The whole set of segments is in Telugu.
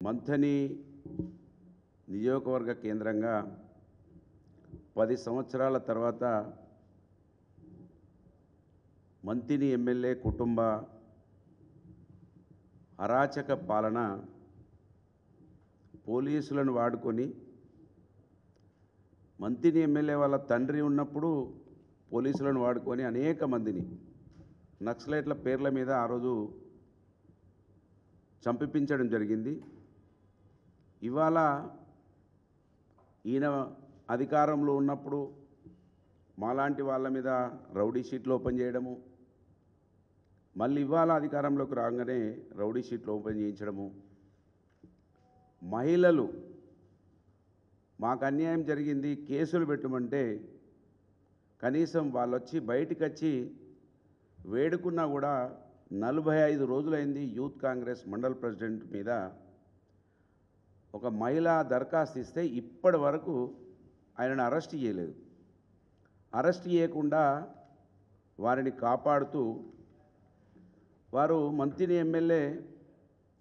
మంథని నియోజకవర్గ కేంద్రంగా 10 సంవత్సరాల తర్వాత మంథని ఎమ్మెల్యే కుటుంబ అరాచక పాలన పోలీసులను వాడుకొని మంథని ఎమ్మెల్యే వాళ్ళ తండ్రి ఉన్నప్పుడు పోలీసులను వాడుకొని అనేక మందిని నక్సలైట్ల పేర్ల మీద ఆ రోజు చంపించడం జరిగింది. ఇవాళ ఈయన అధికారంలో ఉన్నప్పుడు మాలాంటి వాళ్ళ మీద రౌడీ షీట్లు ఓపెన్ చేయడము, మళ్ళీ ఇవాళ అధికారంలోకి రాగానే రౌడీ షీట్లు ఓపెన్ చేయించడము, మహిళలు మాకు అన్యాయం జరిగింది కేసులు పెట్టమంటే కనీసం వాళ్ళు వచ్చి బయటికి వచ్చి వేడుకున్నా కూడా 45 రోజులైంది యూత్ కాంగ్రెస్ మండల్ ప్రెసిడెంట్ మీద ఒక మహిళ దరఖాస్తు ఇస్తే ఇప్పటి వరకు ఆయనను అరెస్ట్ చేయలేదు. అరెస్ట్ చేయకుండా వారిని కాపాడుతూ వారు మంథని ఎమ్మెల్యే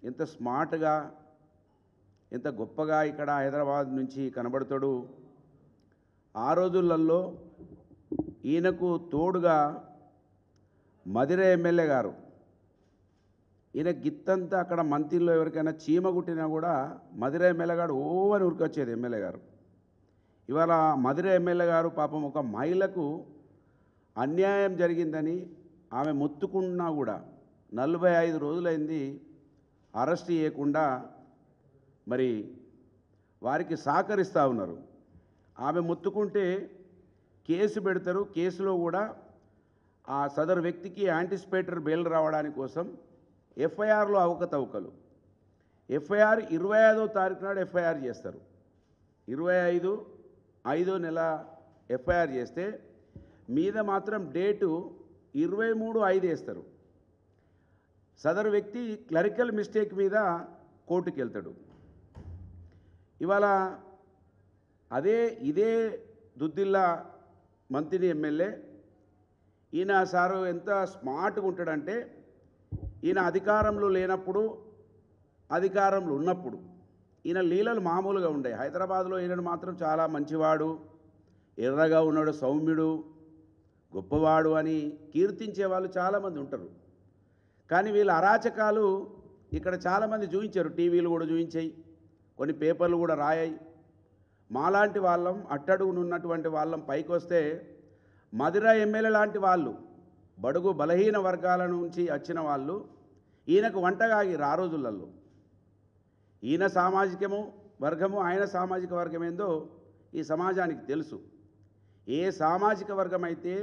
ఎంత స్మార్ట్గా ఎంత గొప్పగా ఇక్కడ హైదరాబాద్ నుంచి కనబడతాడు. ఆ రోజులలో ఈయనకు తోడుగా మధిర ఎమ్మెల్యే గారు, ఈయన గిత్తంతా అక్కడ మంథనిలో ఎవరికైనా చీమ కుట్టినా కూడా మధిర ఎమ్మెల్యే గారు ఓ అని ఉరికొచ్చేది ఎమ్మెల్యే గారు. ఇవాళ మధిర ఎమ్మెల్యే గారు పాపం ఒక మహిళకు అన్యాయం జరిగిందని ఆమె మొత్తుకున్నా కూడా 45 రోజులైంది అరెస్ట్ చేయకుండా మరి వారికి సహకరిస్తూ ఉన్నారు. ఆమె మొత్తుకుంటే కేసు పెడతారు. కేసులో కూడా ఆ సదరు వ్యక్తికి యాంటిసిపేటర్ బెయిల్ రావడానికి కోసం ఎఫ్ఐఆర్లో అవకతవకలు. ఎఫ్ఐఆర్ 25వ తారీఖు నాడు ఎఫ్ఐఆర్ చేస్తారు. 25/5 నెల ఎఫ్ఐఆర్ చేస్తే మీద మాత్రం డేటు 23/5 వేస్తారు. సదరు వ్యక్తి క్లరికల్ మిస్టేక్ మీద కోర్టుకు వెళ్తాడు. ఇవాళ ఇదే దుద్దిల్లా మంథని ఎమ్మెల్యే ఈయన సారు ఎంత స్మార్ట్గా ఉంటాడంటే ఈయన అధికారంలో లేనప్పుడు అధికారంలో ఉన్నప్పుడు ఈయన లీలలు మామూలుగా ఉండే. హైదరాబాద్లో ఈయనను మాత్రం చాలా మంచివాడు, ఎర్రగా ఉన్నాడు, సౌమ్యుడు, గొప్పవాడు అని కీర్తించే వాళ్ళు చాలామంది ఉంటారు. కానీ వీళ్ళ అరాచకాలు ఇక్కడ చాలామంది చూపించారు. టీవీలు కూడా చూపించాయి, కొన్ని పేపర్లు కూడా రాయాయి. మాలాంటి వాళ్ళం అట్టడుగునున్నటువంటి వాళ్ళం పైకి వస్తే మధిర ఎమ్మెల్యే లాంటి వాళ్ళు బడుగు బలహీన వర్గాల నుంచి వచ్చిన వాళ్ళు ఈయనకు వంటగాగిరు. ఆ రోజులలో ఈయన సామాజికము వర్గము ఆయన సామాజిక వర్గం ఏందో ఈ సమాజానికి తెలుసు. ఏ సామాజిక వర్గం అయితే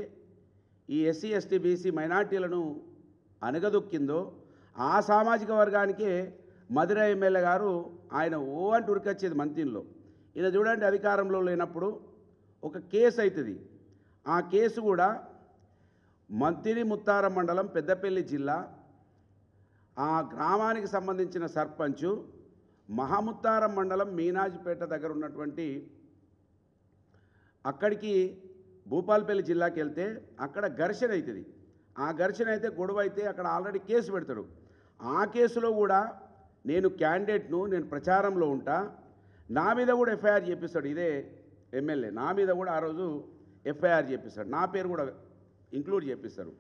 ఈ ఎస్సీ ఎస్టీ బీసీ మైనార్టీలను అణగదొక్కిందో ఆ సామాజిక వర్గానికే మధిర ఎమ్మెల్యే గారు ఆయన ఓ అంటూ ఉరికొచ్చేది మంథనిలో. ఈయన చూడండి అధికారంలో లేనప్పుడు ఒక కేసు అవుతుంది. ఆ కేసు కూడా మంథని ముత్తారం మండలం పెద్దపల్లి జిల్లా ఆ గ్రామానికి సంబంధించిన సర్పంచు మహాముత్తారం మండలం మీనాజిపేట దగ్గర ఉన్నటువంటి అక్కడికి భూపాలపల్లి జిల్లాకి వెళ్తే అక్కడ ఘర్షణ అవుతుంది. ఆ ఘర్షణ అయితే గొడవ అయితే అక్కడ ఆల్రెడీ కేసు పెడతాడు. ఆ కేసులో కూడా నేను క్యాండిడేట్ను, నేను ప్రచారంలో ఉంటా, నా మీద కూడా ఎఫ్ఐఆర్ చేపిస్తాడు. ఇదే ఎమ్మెల్యే నా మీద కూడా ఆ రోజు ఎఫ్ఐఆర్ చేపిస్తాడు. నా పేరు కూడా ఇంక్లూడ్ చేపిస్తారు,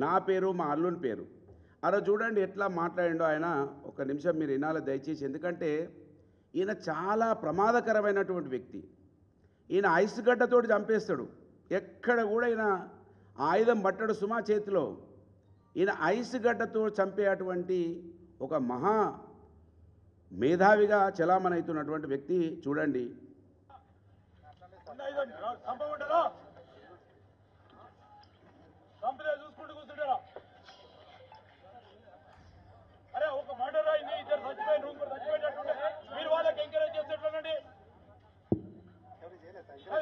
నా పేరు మా అల్లుని పేరు. ఆ రోజు చూడండి ఎట్లా మాట్లాడిండో ఆయన. ఒక నిమిషం మీరు వినాలి దయచేసి, ఎందుకంటే ఈయన చాలా ప్రమాదకరమైనటువంటి వ్యక్తి. ఈయన ఐస్ గడ్డతోటి చంపేస్తాడు. ఎక్కడ కూడా ఈయన ఆయుధం పట్టడు సుమా చేతిలో. ఈయన ఐస్ గడ్డతో చంపేటువంటి ఒక మహా మేధావిగా చలామణి అవుతున్నటువంటి వ్యక్తి. చూడండి చూసుకుంటూ కూర్చుంటారా? అరే ఒక మర్డర్ అయింది, ఇద్దరు చచ్చిపోయిన రూమ్ చచ్చిపోయేటట్టుండే మీరు వాళ్ళకి ఎంకరేజ్ చేసేటండి.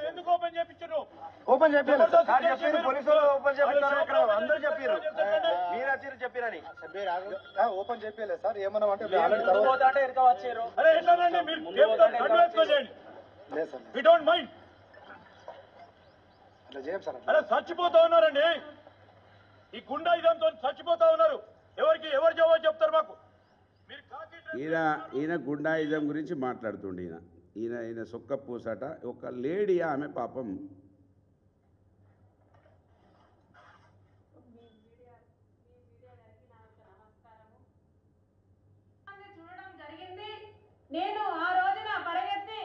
ఎందుకు ఓపెన్ చేయించారు? ఓపెన్ చెప్పారు పోలీసులు, ఓపెన్ చెప్పారు. ఇక్కడ అందరూ చెప్పారు, మీరు వచ్చారు చెప్పారని. ఓపెన్ చెప్పలేదు సార్. ఏమన్నా అంటే అరే ఎట్లానండి మీరు వి డోంట్ మైండ్. అరే చచ్చిపోతా ఉన్నారండి, ఈ గుండా ఇదంతో చచ్చిపోతా ఉన్నారు. ఎవరు జవాబు చెప్తారు మాకు? మీరు కాకి ఈయన గుండాయిజం గురించి మాట్లాడుతుండే ఈయన సొక్క పూసట ఒక లేడీ ఆమె పాపం చూడడం జరిగింది. నేను ఆ రోజున పరిగెత్తి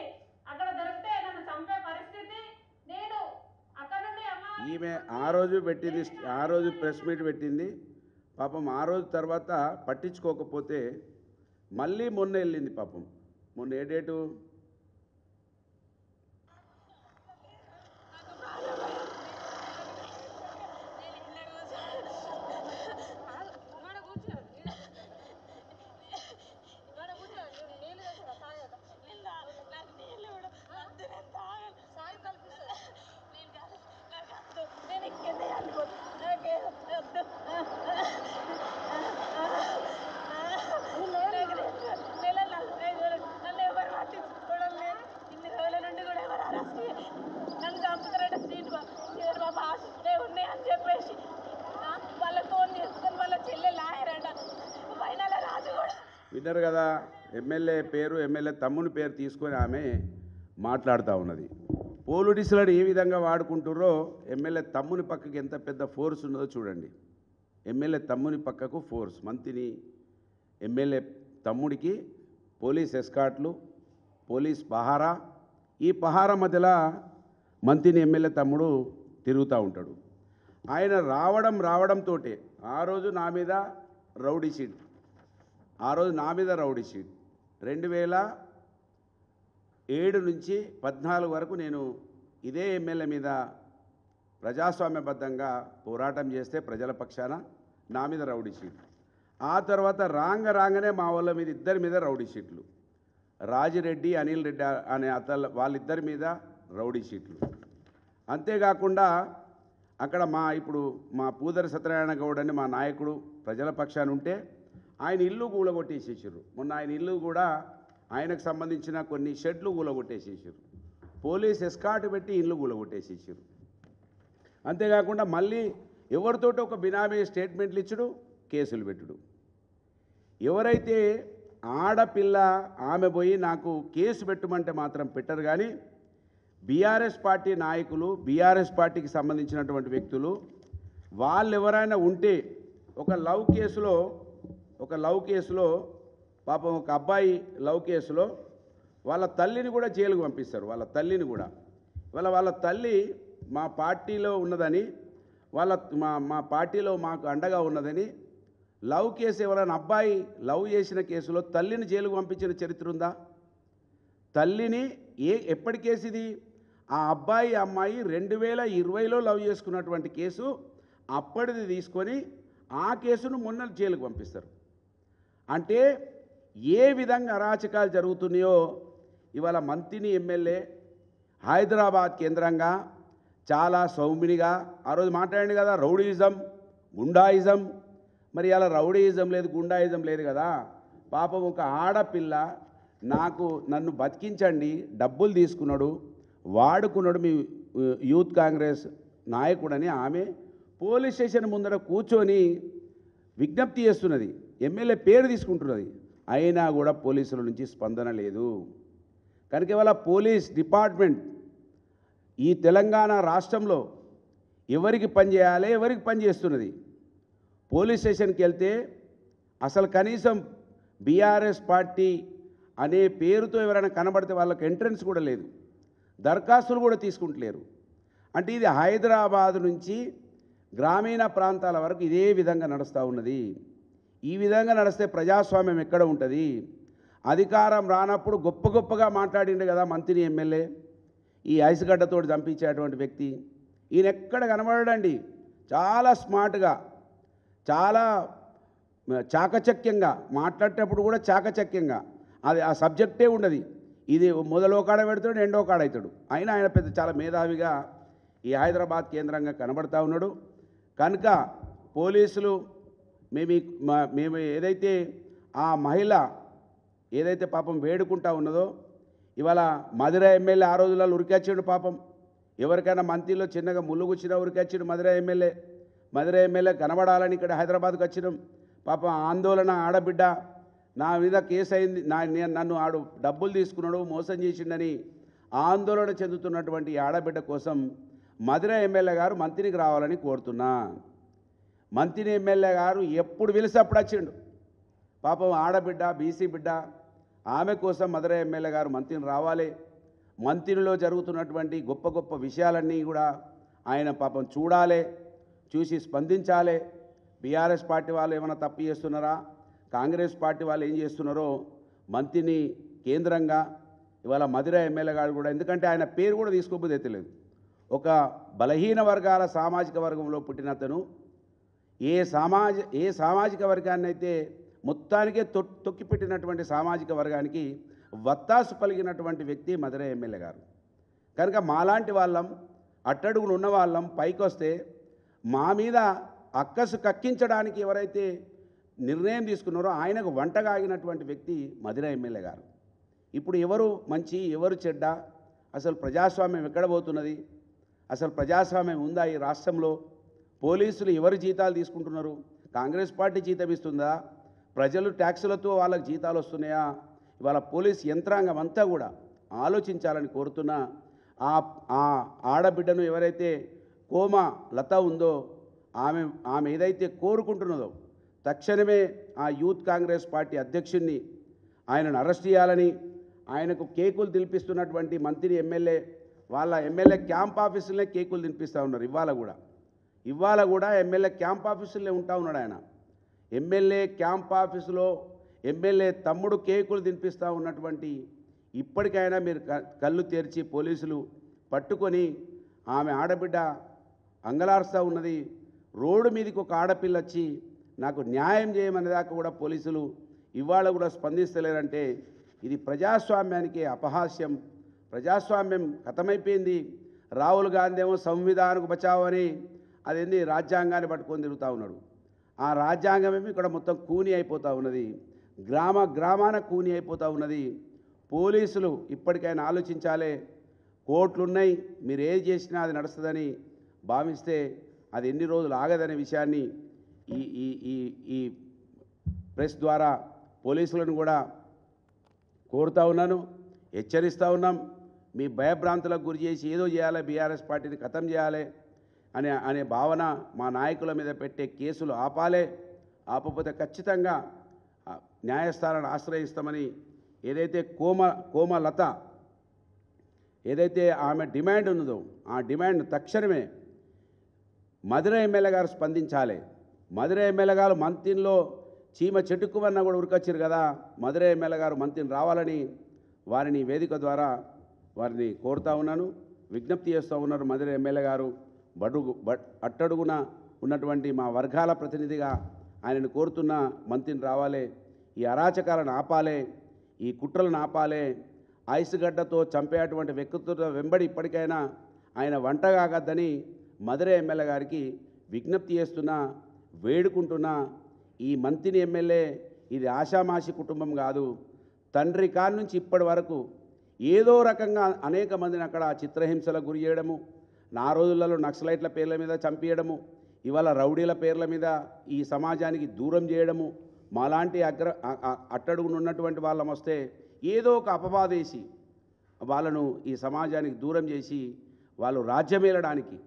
అక్కడ దొరికితే నన్ను చంపే పరిస్థితి. నేను అక్కడ నుండి ఈమె ఆ రోజు ప్రెస్ మీట్ పెట్టింది పాపం. ఆ రోజు తర్వాత పట్టించుకోకపోతే మళ్ళీ మొన్న వెళ్ళింది పాపం. మొన్న ఏ డేటు? నన్ను చంపుతారట స్ట్రీట్ బాబా ఆశిస్తే ఉన్నాయి అని చెప్పేసి వాళ్ళ ఫోన్ తీసుకొని వాళ్ళ చెల్లె లాయరట ఫైనల్ రాజు కూడా విన్నారు కదా, ఎమ్మెల్యే తమ్ముని పేరు తీసుకొని ఆమె మాట్లాడుతూ ఉన్నది. పోలీసులను ఏ విధంగా వాడుకుంటుర్రో ఎమ్మెల్యే తమ్ముని పక్కకి ఎంత పెద్ద ఫోర్స్ ఉన్నదో చూడండి. ఎమ్మెల్యే తమ్ముని పక్కకు ఫోర్స్, మంత్రిని ఎమ్మెల్యే తమ్ముడికి పోలీస్ ఎస్కాట్లు, పోలీస్ పహారా. ఈ పహారా మధ్యలో మంత్రిని ఎమ్మెల్యే తమ్ముడు తిరుగుతూ ఉంటాడు. ఆయన రావడంతో ఆ రోజు నా మీద రౌడీ షీట్ 2007 నుంచి 14 వరకు నేను ఇదే ఎమ్మెల్యే మీద ప్రజాస్వామ్యబద్ధంగా పోరాటం చేస్తే ప్రజల పక్షాన నా మీద రౌడీ షీట్. ఆ తర్వాత రాగానే మా వాళ్ళ మీద ఇద్దరి మీద రౌడీ షీట్లు, రాజిరెడ్డి అనిల్ రెడ్డి అనే వాళ్ళిద్దరి మీద రౌడీ షీట్లు. అంతేకాకుండా అక్కడ ఇప్పుడు మా పూదరి సత్యనారాయణ గౌడ్ అని మా నాయకుడు ప్రజల పక్షాన ఉంటే ఆయన ఇల్లు కూలగొట్టేసేసారు. మొన్న ఆయన ఇల్లు కూడా ఆయనకు సంబంధించిన కొన్ని షెడ్లు కూలగొట్టేసేసారు. పోలీస్ ఎస్కాట్ పెట్టి ఇల్లు కూలగొట్టేసేసారు. అంతేకాకుండా మళ్ళీ ఎవరితోటి ఒక బినామీ స్టేట్మెంట్లు ఇచ్చుడు, కేసులు పెట్టుడు. ఎవరైతే ఆడపిల్ల ఆమె పోయి నాకు కేసు పెట్టమంటే మాత్రం పెట్టరు. కానీ బీఆర్ఎస్ పార్టీ నాయకులు, బీఆర్ఎస్ పార్టీకి సంబంధించినటువంటి వ్యక్తులు వాళ్ళు ఎవరైనా ఉంటే ఒక లవ్ కేసులో పాపం ఒక అబ్బాయి లవ్ కేసులో వాళ్ళ తల్లిని కూడా జైలుకు పంపిస్తారు. వాళ్ళ తల్లి మా పార్టీలో ఉన్నదని, మా పార్టీలో మాకు అండగా ఉన్నదని లవ్ కేసు ఎవరైనా అబ్బాయి లవ్ చేసిన కేసులో తల్లిని జైలుకు పంపించిన చరిత్ర ఉందా? తల్లిని ఎప్పటి కేసు ఇది? ఆ అబ్బాయి అమ్మాయి 2020లో లవ్ చేసుకున్నటువంటి కేసు అప్పటిది తీసుకొని ఆ కేసును మొన్న జైలుకు పంపిస్తారు. అంటే ఏ విధంగా అరాచకాలు జరుగుతున్నాయో ఇవాళ మంత్రిని ఎమ్మెల్యే హైదరాబాద్ కేంద్రంగా చాలా సౌమ్యునిగా ఆ రోజు మాట్లాడండి కదా, రౌడీయిజం, గుండాయిజం. మరి అలా రౌడీయిజం లేదు, గుండాయిజం లేదు కదా. పాపం ఒక ఆడపిల్ల నన్ను బతికించండి, డబ్బులు తీసుకున్నాడు, వాడుకున్నాడు మీ యూత్ కాంగ్రెస్ నాయకుడని ఆమె పోలీస్ స్టేషన్ ముందర కూర్చొని విజ్ఞప్తి చేస్తున్నది, ఎమ్మెల్యే పేరు తీసుకుంటున్నది. అయినా కూడా పోలీసుల నుంచి స్పందన లేదు. కనుక ఇవాళ పోలీస్ డిపార్ట్మెంట్ ఈ తెలంగాణ రాష్ట్రంలో ఎవరికి పనిచేయాలి, ఎవరికి పనిచేస్తున్నది? పోలీస్ స్టేషన్కి వెళ్తే అసలు కనీసం బీఆర్ఎస్ పార్టీ అనే పేరుతో ఎవరైనా కనబడితే వాళ్ళకి ఎంట్రన్స్ కూడా లేదు, దరఖాస్తులు కూడా తీసుకుంటలేరు. అంటే ఇది హైదరాబాద్ నుంచి గ్రామీణ ప్రాంతాల వరకు ఇదే విధంగా నడుస్తూ ఉన్నది. ఈ విధంగా నడిస్తే ప్రజాస్వామ్యం ఎక్కడ ఉంటుంది? అధికారం రానప్పుడు గొప్పగా మాట్లాడిండు కదా మంత్రి ఎమ్మెల్యే, ఈ ఐసుగడ్డతో చంపించేటువంటి వ్యక్తి. ఈయన ఎక్కడ కనబడండి, చాలా స్మార్ట్గా, చాలా చాకచక్యంగా మాట్లాడేటప్పుడు కూడా చాకచక్యంగా, అది ఆ సబ్జెక్టే ఉండదు. ఇది మొదలో కాడ పెడతాడు, రెండో కాడ అవుతాడు. అయినా ఆయన పెద్ద చాలా మేధావిగా ఈ హైదరాబాద్ కేంద్రంగా కనబడతా ఉన్నాడు. కనుక పోలీసులు మేము ఏదైతే ఆ మహిళ ఏదైతే పాపం వేడుకుంటా ఉన్నదో, ఇవాళ మధుర ఎమ్మెల్యే ఆ రోజులలో ఉరికొచ్చాడు పాపం. ఎవరికైనా మంత్రిలో చిన్నగా ముళ్ళుగుచ్చినా ఉరికొచ్చాడు మధుర ఎమ్మెల్యే కనబడాలని ఇక్కడ హైదరాబాద్కి వచ్చినాం. పాపం ఆందోళన ఆడబిడ్డ నా మీద కేసు అయింది, నన్ను ఆడు డబ్బులు తీసుకున్నాడు, మోసం చేసిండని ఆందోళన చెందుతున్నటువంటి ఈ ఆడబిడ్డ కోసం మధుర ఎమ్మెల్యే గారు మంత్రికి రావాలని కోరుతున్నా. మంత్రి ఎమ్మెల్యే గారు ఎప్పుడు పిలిస్తే అప్పుడు వచ్చిండు. పాపం ఆడబిడ్డ, బీసీ బిడ్డ, ఆమె కోసం మధుర ఎమ్మెల్యే గారు మంత్రిని రావాలి. మంత్రిలో జరుగుతున్నటువంటి గొప్ప గొప్ప విషయాలన్నీ కూడా ఆయన పాపం చూడాలి, చూసి స్పందించాలి. బీఆర్ఎస్ పార్టీ వాళ్ళు ఏమైనా తప్పు చేస్తున్నారా, కాంగ్రెస్ పార్టీ వాళ్ళు ఏం చేస్తున్నారో మంత్రిని కేంద్రంగా ఇవాళ మధుర ఎమ్మెల్యే గారు కూడా, ఎందుకంటే ఆయన పేరు కూడా తీసుకోబోతే తెలియదు. ఒక బలహీన వర్గాల సామాజిక వర్గంలో పుట్టిన అతను ఏ సామాజిక వర్గాన్ని అయితే మొత్తానికే తొక్కిపెట్టినటువంటి సామాజిక వర్గానికి వత్తాసు పలిగినటువంటి వ్యక్తి మధుర ఎమ్మెల్యే గారు. కనుక మాలాంటి వాళ్ళం, అట్టడుగులు ఉన్న వాళ్ళం పైకి వస్తే మా మీద అక్కసు కక్కించడానికి ఎవరైతే నిర్ణయం తీసుకున్నారో ఆయనకు వంటగా ఆగినటువంటి వ్యక్తి మధుర ఎమ్మెల్యే గారు. ఇప్పుడు ఎవరు మంచి, ఎవరు చెడ్డ, అసలు ప్రజాస్వామ్యం ఎక్కడ పోతున్నది, అసలు ప్రజాస్వామ్యం ఉందా ఈ రాష్ట్రంలో? పోలీసులు ఎవరు జీతాలు తీసుకుంటున్నారు? కాంగ్రెస్ పార్టీ జీతం ఇస్తుందా? ప్రజలు ట్యాక్సులతో వాళ్ళకి జీతాలు వస్తున్నాయా? ఇవాళ పోలీస్ యంత్రాంగం అంతా కూడా ఆలోచించాలని కోరుతున్నా. ఆ ఆడబిడ్డను ఎవరైతే కోమా లత ఉందో ఆమె ఏదైతే కోరుకుంటున్నదో తక్షణమే ఆ యూత్ కాంగ్రెస్ పార్టీ అధ్యక్షుడిని ఆయనను అరెస్ట్ చేయాలని, ఆయనకు కేకులు తినిపిస్తున్నటువంటి మంత్రి ఎమ్మెల్యే వాళ్ళ ఎమ్మెల్యే క్యాంప్ ఆఫీసులనే కేకులు తినిపిస్తూ ఉన్నారు. ఇవాళ కూడా ఎమ్మెల్యే క్యాంప్ ఆఫీసులే ఉంటా ఉన్నాడు ఆయన. ఎమ్మెల్యే క్యాంప్ ఆఫీసులో ఎమ్మెల్యే తమ్ముడు కేకులు తినిపిస్తూ ఉన్నటువంటి, ఇప్పటికైనా మీరు కళ్ళు తెరిచి పోలీసులు పట్టుకొని ఆమె ఆడబిడ్డ అంగలారుస్తూ ఉన్నది. రోడ్డు మీదకి ఒక ఆడపిల్ల వచ్చి నాకు న్యాయం చేయమనే దాకా కూడా పోలీసులు ఇవాళ కూడా స్పందిస్తలేరంటే ఇది ప్రజాస్వామ్యానికి అపహాస్యం. ప్రజాస్వామ్యం ఖతమైపోయింది. రాహుల్ గాంధీ ఏమో సంవిధానకు బచావ్ అని అదేంది రాజ్యాంగాన్ని పట్టుకొని తిరుగుతూ ఉన్నాడు. ఆ రాజ్యాంగమేమో ఇక్కడ మొత్తం కూని అయిపోతూ ఉన్నది, గ్రామాన కూని అయిపోతూ ఉన్నది. పోలీసులు ఇప్పటికైనా ఆలోచించాలి. కోర్టులున్నాయి, మీరు ఏది చేసినా అది నడుస్తుందని భావిస్తే అది ఎన్ని రోజులు ఆగదనే విషయాన్ని ఈ ప్రెస్ ద్వారా పోలీసులను కూడా కోరుతూ ఉన్నాను, హెచ్చరిస్తూ ఉన్నాం. మీ భయభ్రాంతులకు గురి చేసి ఏదో చేయాలి, బీఆర్ఎస్ పార్టీని ఖతం చేయాలి అనే భావన మా నాయకుల మీద పెట్టే కేసులు ఆపాలి. ఆపకపోతే ఖచ్చితంగా న్యాయస్థానాన్ని ఆశ్రయిస్తామని ఏదైతే కోమలత ఏదైతే ఆమె డిమాండ్ ఉన్నదో ఆ డిమాండ్ తక్షణమే మధుర ఎమ్మెల్యే గారు స్పందించాలి. మధుర ఎమ్మెల్యే గారు మంత్రిలో చీమ చెట్టుకువన్నా కూడా ఉరికొచ్చారు కదా, మధుర ఎమ్మెల్యే గారు మంత్రిని రావాలని వారిని వేదిక ద్వారా వారిని కోరుతూ ఉన్నాను, విజ్ఞప్తి చేస్తూ ఉన్నారు. మధుర ఎమ్మెల్యే గారు అట్టడుగున ఉన్నటువంటి మా వర్గాల ప్రతినిధిగా ఆయనను కోరుతున్న మంత్రిని రావాలి. ఈ అరాచకాలను ఆపాలి, ఈ కుట్రలను ఆపాలి. ఐసుగడ్డతో చంపేటువంటి వ్యక్తుల వెంబడి ఇప్పటికైనా ఆయన వంటగాగద్దని మధుర ఎమ్మెల్యే గారికి విజ్ఞప్తి చేస్తున్నా, వేడుకుంటున్నా. ఈ మంత్రి ఎమ్మెల్యే ఇది ఆషామాషి కుటుంబం కాదు. తండ్రి కాడి నుంచి ఇప్పటి వరకు ఏదో రకంగా అనేక మందిని అక్కడ చిత్రహింసలకు గురి చేయడము, నా రోజులలో నక్సలైట్ల పేర్ల మీద చంపేయడము, ఇవాళ రౌడీల పేర్ల మీద ఈ సమాజానికి దూరం చేయడము, మాలాంటి అట్టడుగునున్నటువంటి వాళ్ళం వస్తే ఏదో ఒక అపవాదేసి వాళ్ళను ఈ సమాజానికి దూరం చేసి వాళ్ళు రాజ్యమేలడానికి,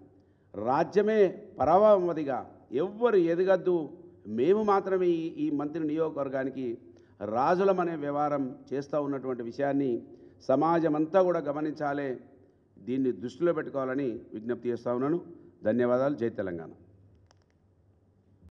రాజ్యమే పరమావధిగా ఎవ్వరు ఎదగద్దు, మేము మాత్రమే ఈ మంత్రి నియోజకవర్గానికి రాజులమనే వ్యవహారం చేస్తూ ఉన్నటువంటి విషయాన్ని సమాజం అంతా కూడా గమనించాలి. దీన్ని దృష్టిలో పెట్టుకోవాలని విజ్ఞప్తి చేస్తూ ఉన్నాను. ధన్యవాదాలు. జై తెలంగాణ.